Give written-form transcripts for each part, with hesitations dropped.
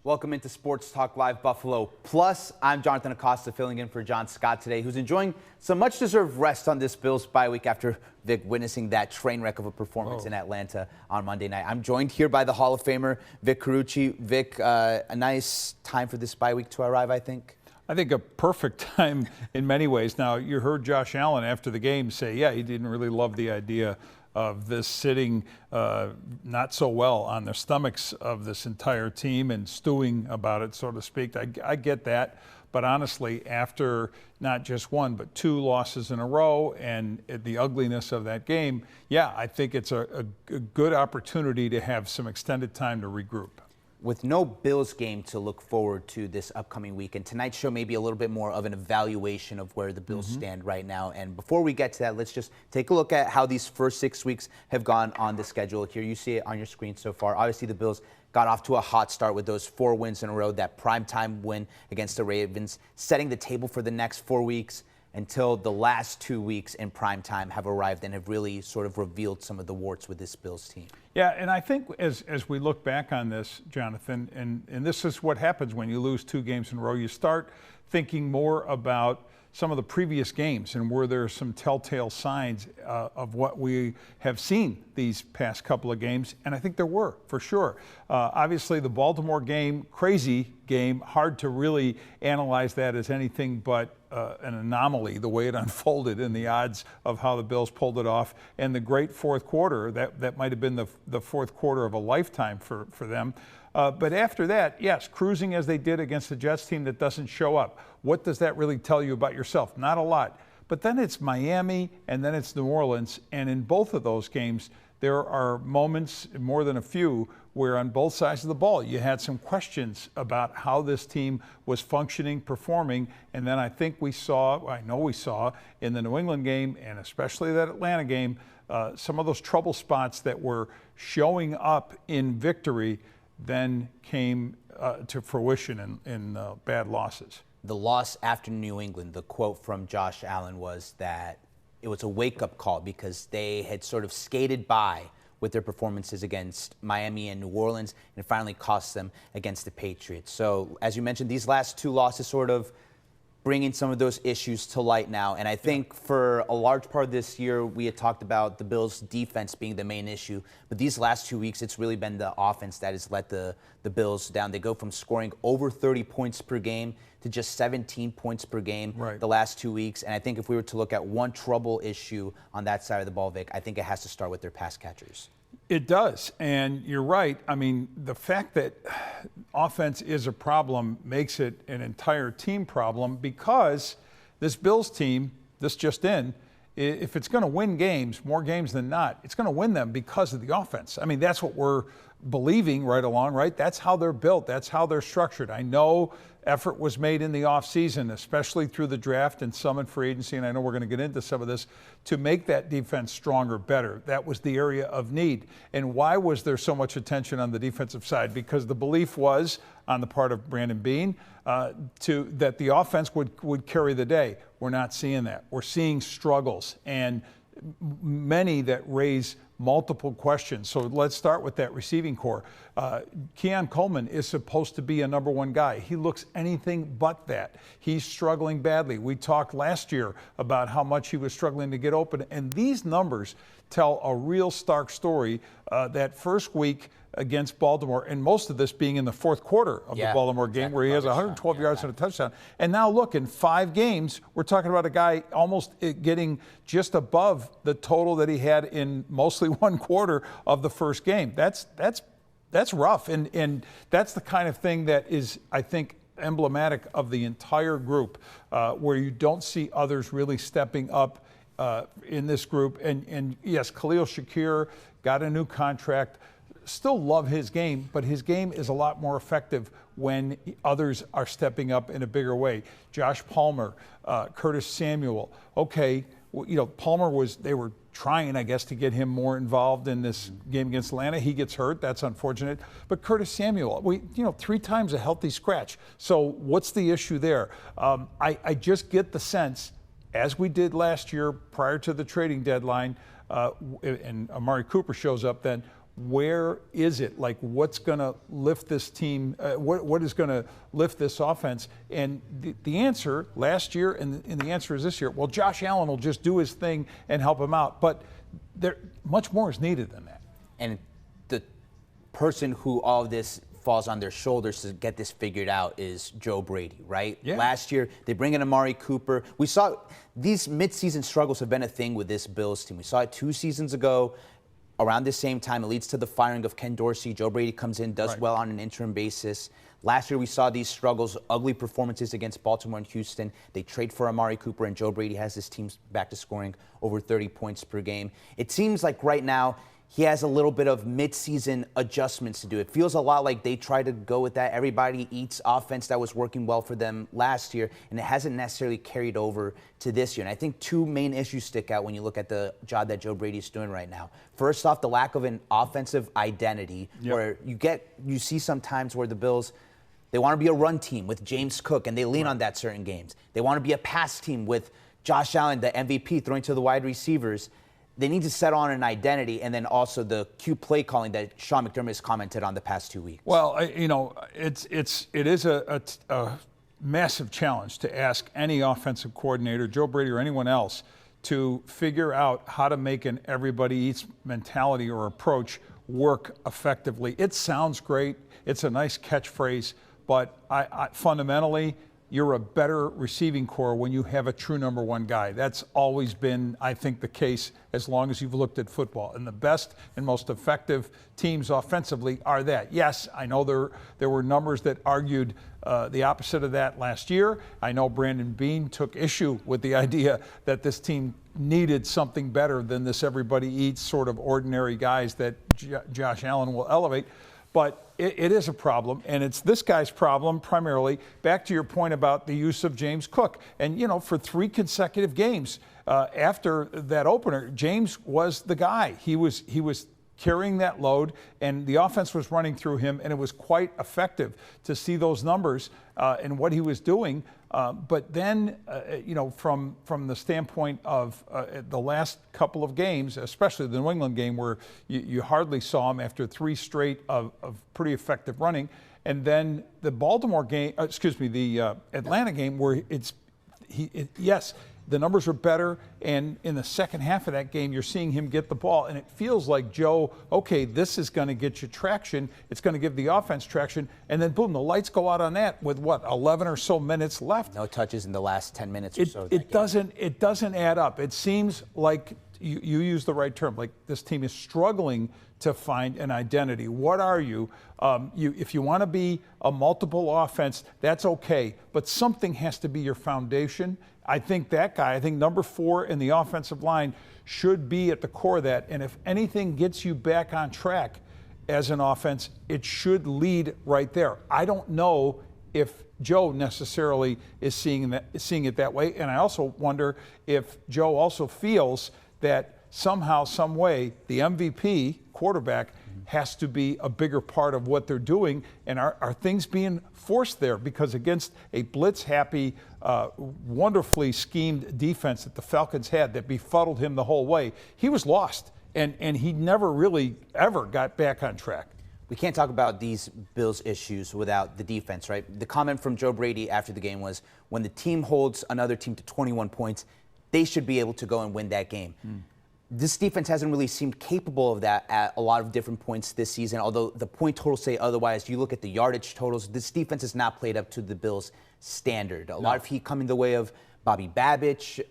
Welcome into Sports Talk Live Buffalo Plus. I'm Jonathan Acosta filling in for John Scott today, who's enjoying some much-deserved rest on this Bills bye week after Vic witnessing that train wreck of a performance in Atlanta on Monday night. I'm joined here by the Hall of Famer, Vic Carucci. Vic, a nice time for this bye week to arrive, I think. I think a perfect time in many ways. Now, you heard Josh Allen after the game say, yeah, he didn't really love the idea of this sitting not so well on the stomachs of this entire team and stewing about it, so to speak. I get that. But honestly, after not just one, but two losses in a row and the ugliness of that game, yeah, I think it's a good opportunity to have some extended time to regroup. With no Bills game to look forward to this upcoming week, and tonight's show may be a little bit more of an evaluation of where the Bills stand right now. And before we get to that, let's just take a look at how these first 6 weeks have gone on the schedule. Here you see it on your screen so far. Obviously, the Bills got off to a hot start with those 4 wins in a row, that primetime win against the Ravens, setting the table for the next 4 weeks until the last 2 weeks in primetime have arrived and have really sort of revealed some of the warts with this Bills team. Yeah, and I think as we look back on this, Jonathan, and this is what happens when you lose 2 games in a row, you start thinking more about some of the previous games and were there some telltale signs of what we have seen these past couple of games, and I think there were, for sure. Obviously, the Baltimore game, crazy game, hard to really analyze that as anything but an anomaly, the way it unfolded and the odds of how the Bills pulled it off, and the great fourth quarter, that might have been the fourth quarter of a lifetime for them. But after that, yes, cruising as they did against the Jets team that doesn't show up. What does that really tell you about yourself? Not a lot. But then it's Miami and then it's New Orleans. And in both of those games, there are moments, more than a few, where on both sides of the ball you had some questions about how this team was functioning, performing. And then I think we saw in the New England game and especially that Atlanta game, some of those trouble spots that were showing up in victory then came to fruition in bad losses. The loss after New England, the quote from Josh Allen was that it was a wake-up call because they had sort of skated by with their performances against Miami and New Orleans, and it finally cost them against the Patriots. So, as you mentioned, these last 2 losses sort of bringing some of those issues to light now. And I think for a large part of this year, we had talked about the Bills' defense being the main issue. But these last 2 weeks, it's really been the offense that has let the Bills down. They go from scoring over 30 points per game to just 17 points per game the last 2 weeks. And I think if we were to look at one trouble issue on that side of the ball, Vic, I think it has to start with their pass catchers. It does, and you're right. I mean, the fact that offense is a problem makes it an entire team problem because this Bills team, this just in, if it's going to win games, more games than not, it's going to win them because of the offense. I mean, that's what we're believing right along, right? That's how they're built. That's how they're structured. I know effort was made in the offseason, especially through the draft and some in free agency, and I know we're going to get into some of this, to make that defense stronger, better. That was the area of need. And why was there so much attention on the defensive side? Because the belief was, on the part of Brandon Beane, that the offense would carry the day. We're not seeing that. We're seeing struggles, and many that raise multiple questions. So let's start with that receiving core. Keon Coleman is supposed to be a number 1 guy. He looks anything but that. He's struggling badly. We talked last year about how much he was struggling to get open, and these numbers tell a real stark story. That first week against Baltimore, and most of this being in the fourth quarter of the Baltimore game, where he has 112 yards and a touchdown. And now look, in 5 games, we're talking about a guy almost getting just above the total that he had in mostly 1 quarter of the first game. That's rough, and that's the kind of thing that is, I think, emblematic of the entire group, where you don't see others really stepping up in this group. And yes, Khalil Shakir got a new contract. Still love his game, but his game is a lot more effective when others are stepping up in a bigger way. Josh Palmer, Curtis Samuel. Okay, Palmer they were trying, I guess, to get him more involved in this game against Atlanta. He gets hurt. That's unfortunate. But Curtis Samuel, 3 times a healthy scratch. So what's the issue there? I just get the sense, as we did last year prior to the trading deadline, and Amari Cooper shows up then, where is it? Like, what's going to lift this team? What is going to lift this offense? And the answer last year and the answer is this year, well, Josh Allen will just do his thing and help him out. But much more is needed than that. And the person who all of this falls on their shoulders to get this figured out is Joe Brady, right? Yeah. Last year, they bring in Amari Cooper. We saw these midseason struggles have been a thing with this Bills team. We saw it 2 seasons ago. Around the same time, it leads to the firing of Ken Dorsey. Joe Brady comes in, does well on an interim basis. Last year, we saw these struggles, ugly performances against Baltimore and Houston. They trade for Amari Cooper, and Joe Brady has his team back to scoring over 30 points per game. It seems like right now, he has a little bit of midseason adjustments to do. It feels a lot like they try to go with that everybody eats offense that was working well for them last year, and it hasn't necessarily carried over to this year. And I think 2 main issues stick out when you look at the job that Joe Brady's doing right now. First off, the lack of an offensive identity, where you see sometimes where the Bills, they want to be a run team with James Cook, and they lean on that certain games. They want to be a pass team with Josh Allen, the MVP, throwing to the wide receivers. They need to settle on an identity, and then also the cue play calling that Sean McDermott has commented on the past 2 weeks. Well, it is a massive challenge to ask any offensive coordinator, Joe Brady or anyone else, to figure out how to make an everybody eats mentality or approach work effectively. It sounds great. It's a nice catchphrase, but fundamentally, you're a better receiving core when you have a true number 1 guy. That's always been, I think, the case as long as you've looked at football. And the best and most effective teams offensively are that. Yes, I know there were numbers that argued the opposite of that last year. I know Brandon Beane took issue with the idea that this team needed something better than this everybody eats sort of ordinary guys that Josh Allen will elevate. But it is a problem, and it's this guy's problem primarily. Back to your point about the use of James Cook. And, for 3 consecutive games after that opener, James was the guy. He was carrying that load, and the offense was running through him, and it was quite effective to see those numbers and what he was doing. But then, from the standpoint of the last couple of games, especially the New England game where you hardly saw him after 3 straight of pretty effective running, and then the Baltimore game, the Atlanta game where yes, the numbers are better, and in the second half of that game, you're seeing him get the ball, and it feels like, Joe, okay, this is going to get you traction. It's going to give the offense traction, and then, boom, the lights go out on that with, 11 or so minutes left. No touches in the last 10 minutes or so. It doesn't add up. It seems like, you use the right term, like this team is struggling to find an identity. What are you? If you want to be a multiple offense, that's okay, but something has to be your foundation. I think number 4 in the offensive line should be at the core of that. And if anything gets you back on track as an offense, it should lead right there. I don't know if Joe necessarily is seeing it that way. And I also wonder if Joe also feels that somehow, some way, the MVP quarterback has to be a bigger part of what they're doing. And are things being forced there? Because against a blitz-happy, wonderfully schemed defense that the Falcons had that befuddled him the whole way, he was lost. And he never really ever got back on track. We can't talk about these Bills issues without the defense, right? The comment from Joe Brady after the game was, when the team holds another team to 21 points, they should be able to go and win that game. This defense hasn't really seemed capable of that at a lot of different points this season, although the point totals say otherwise. You look at the yardage totals, this defense has not played up to the Bills' standard. A lot of heat coming the way of Bobby Babich,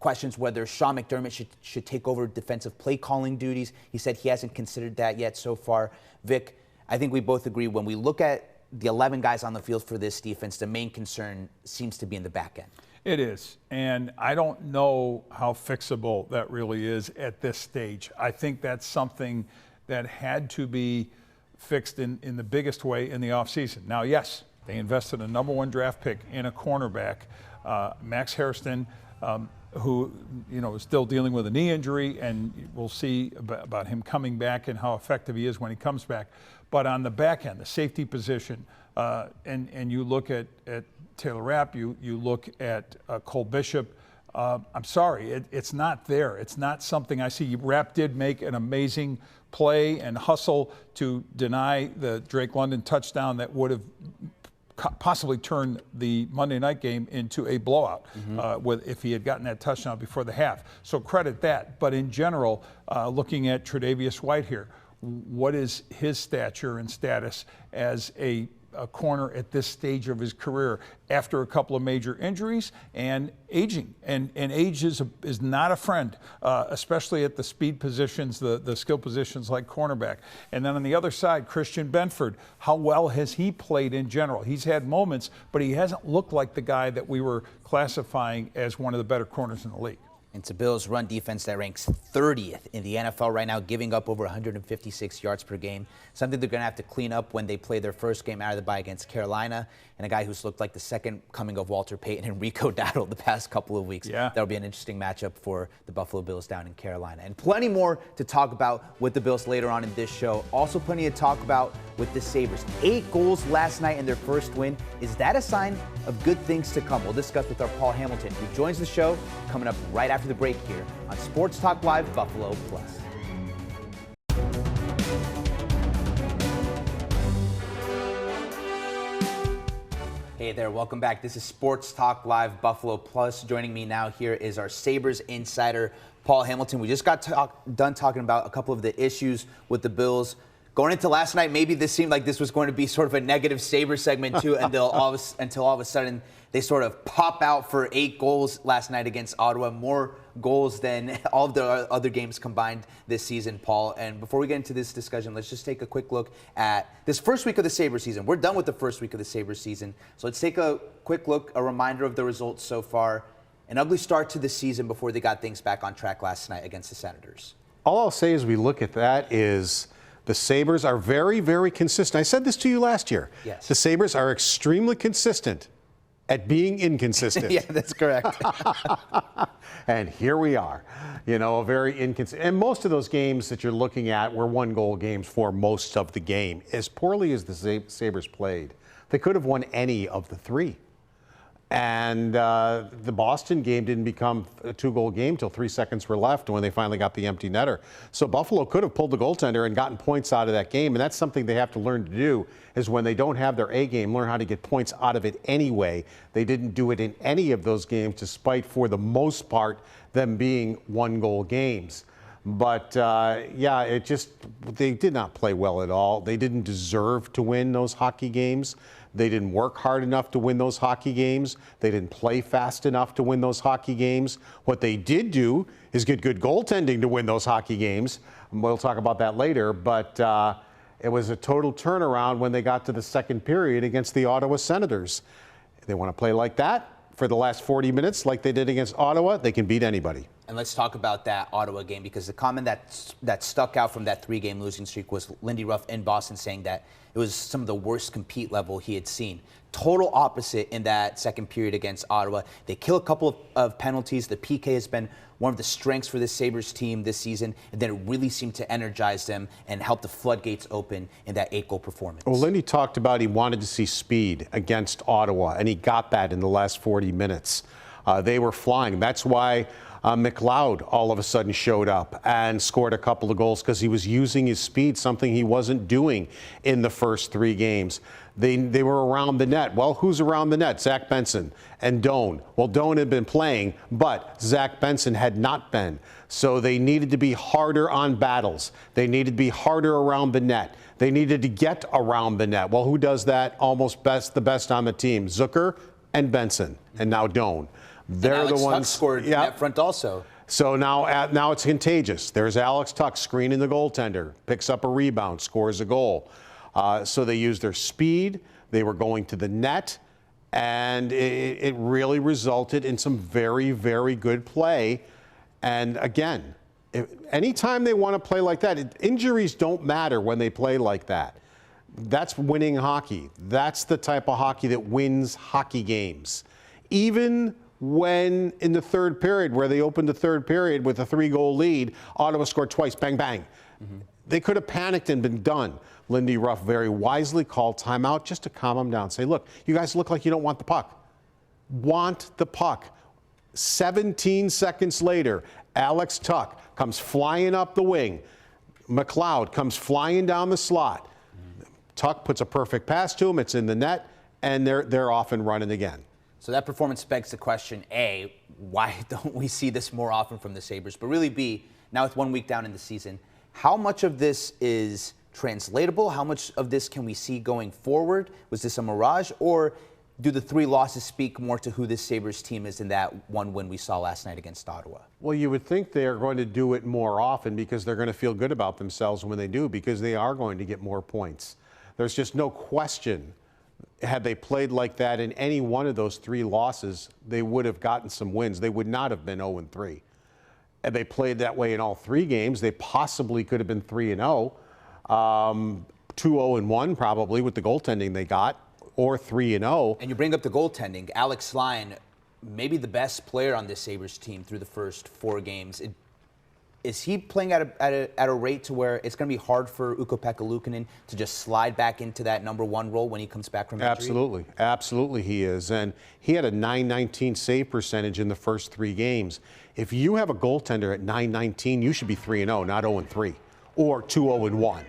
questions whether Sean McDermott should take over defensive play calling duties. He said he hasn't considered that yet so far. Vic, I think we both agree when we look at the 11 guys on the field for this defense, the main concern seems to be in the back end. It is, and I don't know how fixable that really is at this stage. I think that's something that had to be fixed in the biggest way in the offseason. Now, yes, they invested a number 1 draft pick in a cornerback, Max Hairston, who is still dealing with a knee injury, and we'll see about him coming back and how effective he is when he comes back. But on the back end, the safety position, and you look at Taylor Rapp, you look at Cole Bishop. I'm sorry, it's not there. It's not something I see. Rapp did make an amazing play and hustle to deny the Drake London touchdown that would have possibly turned the Monday night game into a blowout if he had gotten that touchdown before the half. So credit that. But in general, looking at Tre'Davious White here, what is his stature and status as a corner at this stage of his career after a couple of major injuries and aging? And age is not a friend, especially at the speed positions, the skill positions like cornerback. And then on the other side, Christian Benford, how well has he played in general? He's had moments, but he hasn't looked like the guy that we were classifying as one of the better corners in the league. It's a Bills run defense that ranks 30th in the NFL right now, giving up over 156 yards per game, something they're going to have to clean up when they play their first game out of the bye against Carolina, and a guy who's looked like the second coming of Walter Payton and Rico Dowdle the past couple of weeks. Yeah. That'll be an interesting matchup for the Buffalo Bills down in Carolina. And plenty more to talk about with the Bills later on in this show. Also plenty to talk about with the Sabres. 8 goals last night in their first win. Is that a sign of good things to come? We'll discuss with our Paul Hamilton, who joins the show coming up right after the break here on Sports Talk Live Buffalo Plus. Hey there, welcome back. This is Sports Talk Live Buffalo Plus. Joining me now here is our Sabres insider, Paul Hamilton. We just got done talking about a couple of the issues with the Bills. Going into last night, maybe this seemed like this was going to be sort of a negative Sabres segment too, until all of a sudden they sort of pop out for 8 goals last night against Ottawa, more goals than all of the other games combined this season, Paul. And before we get into this discussion, let's just take a quick look at this first week of the Sabres season. We're done with the first week of the Sabres season, so let's take a quick look, a reminder of the results so far. An ugly start to the season before they got things back on track last night against the Senators. All I'll say as we look at that is the Sabres are very, very consistent. I said this to you last year. Yes. The Sabres are extremely consistent at being inconsistent. Yeah, that's correct. And here we are, very inconsistent. And most of those games that you're looking at were 1-goal games for most of the game. As poorly as the Sabres played, they could have won any of the 3. And the Boston game didn't become a 2-goal game till 3 seconds were left when they finally got the empty netter. So Buffalo could have pulled the goaltender and gotten points out of that game. And that's something they have to learn to do, is when they don't have their A game, learn how to get points out of it anyway. They didn't do it in any of those games, despite, for the most part, them being 1-goal games. But, they did not play well at all. They didn't deserve to win those hockey games. They didn't work hard enough to win those hockey games. They didn't play fast enough to win those hockey games. What they did do is get good goaltending to win those hockey games. We'll talk about that later. But it was a total turnaround when they got to the second period against the Ottawa Senators. They want to play like that for the last 40 minutes like they did against Ottawa. They can beat anybody. And let's talk about that Ottawa game, because the comment that stuck out from that 3-game losing streak was Lindy Ruff in Boston saying that it was some of the worst compete level he had seen. Total opposite in that second period against Ottawa. They kill a couple of penalties. The PK has been one of the strengths for this Sabres team this season, and then it really seemed to energize them and help the floodgates open in that 8-goal performance. Well, Lindy talked about he wanted to see speed against Ottawa, and he got that in the last 40 minutes. They were flying. That's why McLeod all of a sudden showed up and scored a couple of goals, because he was using his speed, something he wasn't doing in the first 3 games. They were around the net. Well, who's around the net? Zach Benson and Doan. Well, Doan had been playing, but Zach Benson had not been. So they needed to be harder on battles. They needed to be harder around the net. They needed to get around the net. Well, who does that almost the best on the team? Zucker and Benson, and now Doan. They're and Alex the ones Tuch scored in that front also. So now it's contagious. There's Alex Tuch screening the goaltender, picks up a rebound, scores a goal. So they used their speed. They were going to the net, and it really resulted in some very, very good play. And again, anytime they want to play like that, injuries don't matter when they play like that. That's winning hockey. That's the type of hockey that wins hockey games. Even when in the third period, where they opened the third period with a 3-goal lead, Ottawa scored twice, bang, bang. They could have panicked and been done. Lindy Ruff very wisely called timeout just to calm them down. Say, look, you guys look like you don't want the puck. Want the puck. 17 seconds later, Alex Tuch comes flying up the wing. McLeod comes flying down the slot. Tuck puts a perfect pass to him. It's in the net, and they're off and running again. So that performance begs the question, A, why don't we see this more often from the Sabres? But really, B, now with 1 week down in the season, how much of this is translatable? How much of this can we see going forward? Was this a mirage? Or do the 3 losses speak more to who this Sabres team is than that one win we saw last night against Ottawa? Well, you would think they're going to do it more often because they're going to feel good about themselves when they do, because they are going to get more points. There's just no question. Had they played like that in any one of those 3 losses, they would have gotten some wins. They would not have been 0-3. Had they played that way in all 3 games, they possibly could have been 3-0, 2-0-1 probably with the goaltending they got, or 3-0. And you bring up the goaltending. Alex Lyon, maybe the best player on this Sabres team through the first 4 games. Is he playing at a rate to where it's going to be hard for Ukko-Pekka Luukkonen to just slide back into that #1 role when he comes back from injury? Absolutely he is. And he had a .919 save percentage in the first 3 games. If you have a goaltender at .919, you should be 3-0, not 0-3, or 2-0-1.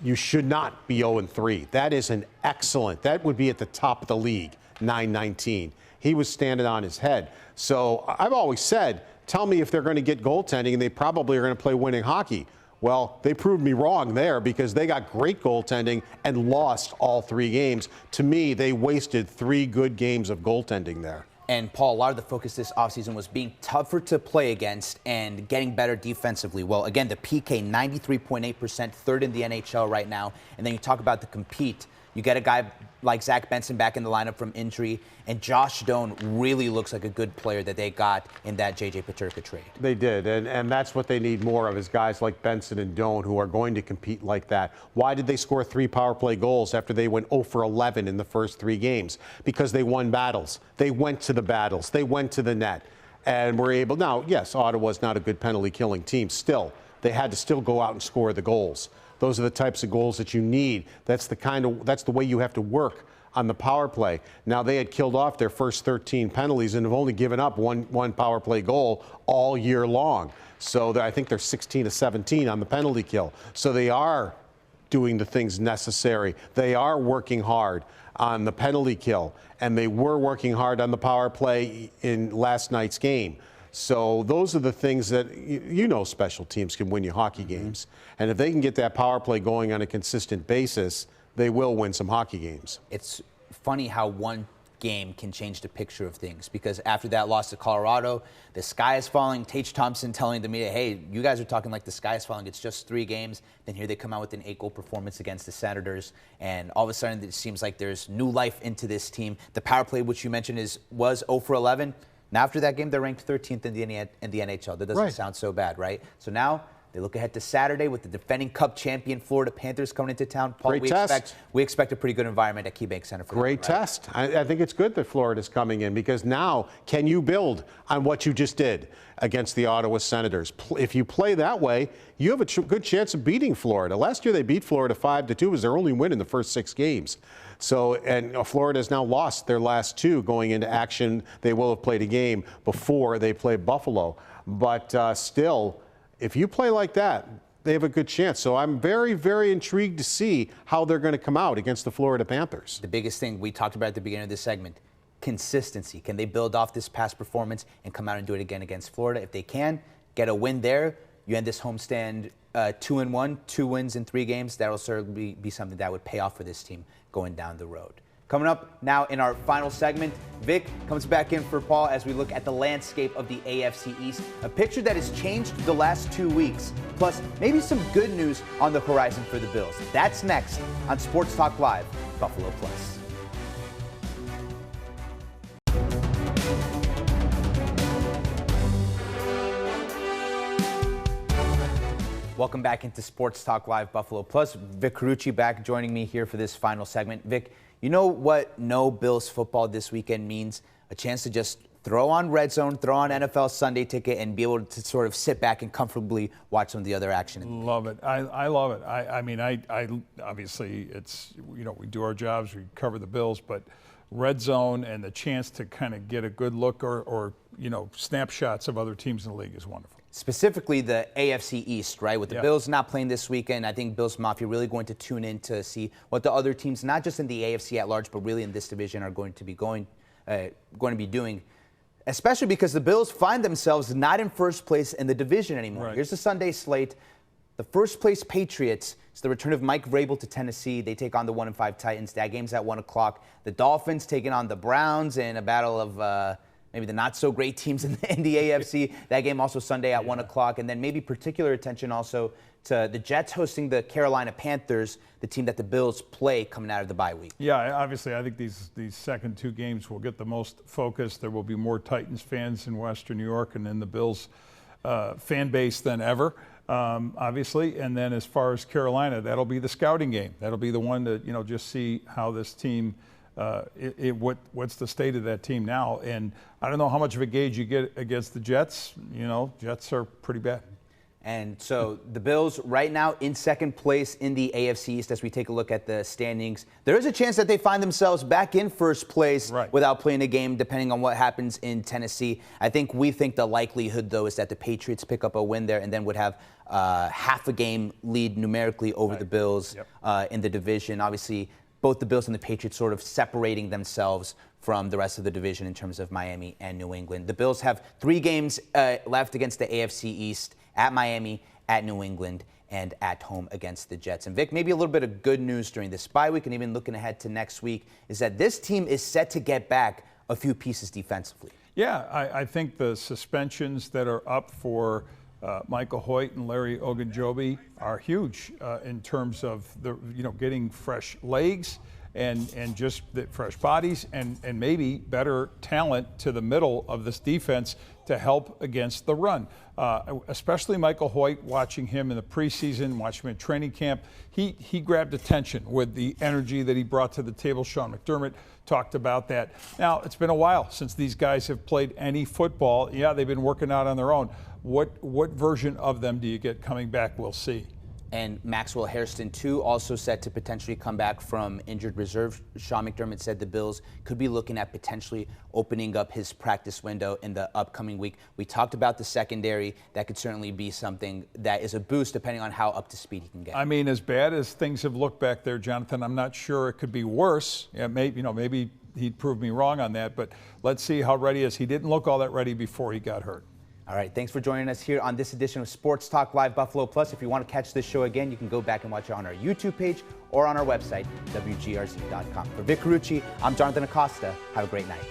You should not be 0-3. That is an excellent, that would be at the top of the league, .919. He was standing on his head. So I've always said, tell me if they're going to get goaltending, and they probably are going to play winning hockey. Well, they proved me wrong there because they got great goaltending and lost all 3 games. To me, they wasted 3 good games of goaltending there. And, Paul, a lot of the focus this offseason was being tougher to play against and getting better defensively. Well, again, the PK, 93.8%, 3rd in the NHL right now. And then you talk about the compete. You get a guy like Zach Benson back in the lineup from injury, and Josh Doan really looks like a good player that they got in that J.J. Peterka trade. They did, and that's what they need more of, is guys like Benson and Doan who are going to compete like that. Why did they score 3 power play goals after they went 0-for-11 in the first 3 games? Because they won battles. They went to the battles. They went to the net, and were able. Now, yes, Ottawa's not a good penalty-killing team. Still, they had to still go out and score the goals. Those are the types of goals that you need. That's the way you have to work on the power play. Now, they had killed off their first 13 penalties and have only given up one power play goal all year long. So I think they're 16-17 on the penalty kill. So they are doing the things necessary. They are working hard on the penalty kill, and they were working hard on the power play in last night's game. So those are the things that, special teams can win you hockey games. And if they can get that power play going on a consistent basis, they will win some hockey games. It's funny how one game can change the picture of things, because after that loss to Colorado, the sky is falling. Tage Thompson telling the media, hey, you guys are talking like the sky is falling. It's just 3 games. Then here they come out with an 8-goal performance against the Senators. And all of a sudden, it seems like there's new life into this team. The power play, which you mentioned, was 0-for-11. Now, after that game, they're ranked 13th in the NHL. That doesn't sound so bad, right? So now they look ahead to Saturday with the defending Cup champion Florida Panthers coming into town. Paul, we expect a pretty good environment at KeyBank Center. Great test. I think it's good that Florida's coming in, because now can you build on what you just did against the Ottawa Senators? If you play that way, you have a good chance of beating Florida. Last year they beat Florida 5-2. It was their only win in the first 6 games. So, and Florida has now lost their last 2 going into action. They will have played a game before they play Buffalo. But still, if you play like that, they have a good chance. So I'm very, very intrigued to see how they're going to come out against the Florida Panthers. The biggest thing we talked about at the beginning of this segment, consistency. Can they build off this past performance and come out and do it again against Florida? If they can, get a win there, you end this homestand 2-1, 2 wins in 3 games. That will certainly be something that would pay off for this team going down the road. Coming up now in our final segment, Vic comes back in for Paul as we look at the landscape of the AFC East, a picture that has changed the last 2 weeks, plus maybe some good news on the horizon for the Bills. That's next on Sports Talk Live, Buffalo Plus. Welcome back into Sports Talk Live, Buffalo Plus. Vic Carucci back joining me here for this final segment. Vic, you know what no Bills football this weekend means? A chance to just throw on Red Zone, throw on NFL Sunday Ticket, and be able to sort of sit back and comfortably watch some of the other action. Love it. I love it. I mean, I obviously it's, we do our jobs, we cover the Bills, but red zone and the chance to kind of get a good look or snapshots of other teams in the league is wonderful. Specifically the AFC East, right? With the Yeah. Bills not playing this weekend, I think Bills Mafia really going to tune in to see what the other teams, not just in the AFC at large, but really in this division, are going to be doing. Especially because the Bills find themselves not in first place in the division anymore. Right. Here's the Sunday slate. The first place Patriots, it's the return of Mike Vrabel to Tennessee. They take on the 1-5 Titans. That game's at 1 o'clock. The Dolphins taking on the Browns in a battle of maybe the not-so-great teams in the AFC. That game also Sunday at 1 o'clock. And then maybe particular attention also to the Jets hosting the Carolina Panthers, the team that the Bills play coming out of the bye week. Yeah, obviously, I think these second two games will get the most focus. There will be more Titans fans in Western New York and in the Bills fan base than ever, obviously. And then as far as Carolina, that'll be the scouting game. That'll be the one to just see how this team what's the state of that team now. And I don't know how much of a gauge you get against the Jets. Jets are pretty bad. And so the Bills right now in second place in the AFC East as we take a look at the standings. There is a chance that they find themselves back in first place without playing a game, depending on what happens in Tennessee. We think the likelihood, though, is that the Patriots pick up a win there and then would have half a game lead numerically over the Bills in the division. Obviously, both the Bills and the Patriots sort of separating themselves from the rest of the division in terms of Miami and New England. The Bills have 3 games left against the AFC East, at Miami, at New England, and at home against the Jets. And Vic, maybe a little bit of good news during this bye week and even looking ahead to next week is that this team is set to get back a few pieces defensively. Yeah, I think the suspensions that are up for Michael Hoyt and Larry Ogunjobi are huge in terms of getting fresh legs and just the fresh bodies and maybe better talent to the middle of this defense to help against the run. Especially Michael Hoyt, watching him in the preseason, watching him in training camp, he grabbed attention with the energy that he brought to the table. Sean McDermott talked about that. Now, it's been a while since these guys have played any football. Yeah, they've been working out on their own. What version of them do you get coming back? We'll see. And Maxwell Hairston, too, also set to potentially come back from injured reserve. Sean McDermott said the Bills could be looking at potentially opening up his practice window in the upcoming week. We talked about the secondary. That could certainly be something that is a boost depending on how up to speed he can get. I mean, as bad as things have looked back there, Jonathan, I'm not sure it could be worse. Yeah, maybe he'd prove me wrong on that, but let's see how ready he is. He didn't look all that ready before he got hurt. All right, thanks for joining us here on this edition of Sports Talk Live Buffalo Plus. If you want to catch this show again, you can go back and watch it on our YouTube page or on our website, WGRZ.com. For Vic Carucci, I'm Jonathan Acosta. Have a great night.